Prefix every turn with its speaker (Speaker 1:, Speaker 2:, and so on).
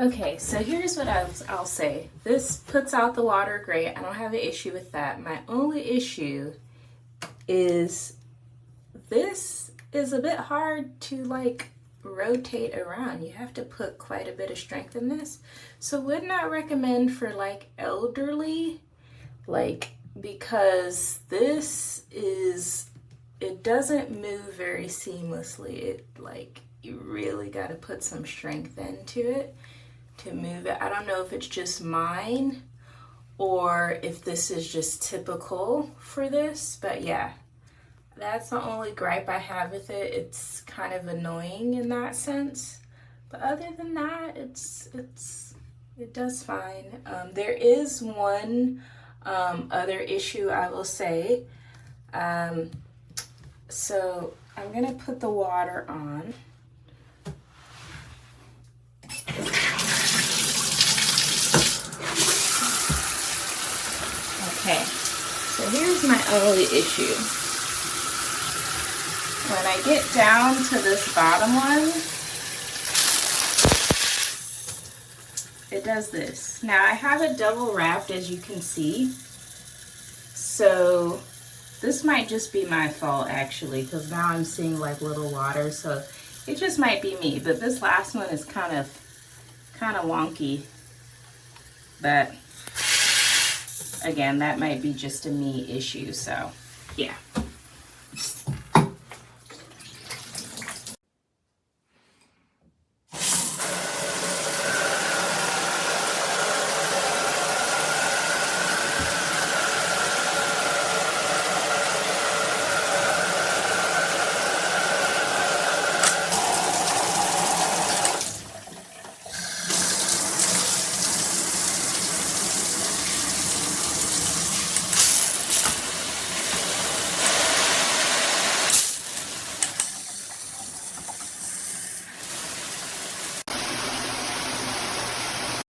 Speaker 1: Okay, so here's what I'll say. This puts out the water great. I don't have an issue with that. My only issue is this is a bit hard to like rotate around. You have to put quite a bit of strength in this. So would not recommend for like elderly, like, because this is, it doesn't move very seamlessly. It like, you really got to put some strength into it to move it. I don't know if it's just mine or if this is just typical for this, but yeah, that's the only gripe I have with it. It's kind of annoying in that sense, but other than that, it does fine. There is one other issue I will say. So I'm gonna put the water on. Okay, so here's my only issue. When I get down to this bottom one, it does this. Now I have it double wrapped, as you can see. So this might just be my fault actually, because now I'm seeing like little water, so it just might be me. But this last one is kind of wonky. But again, that might be just a me issue, so yeah.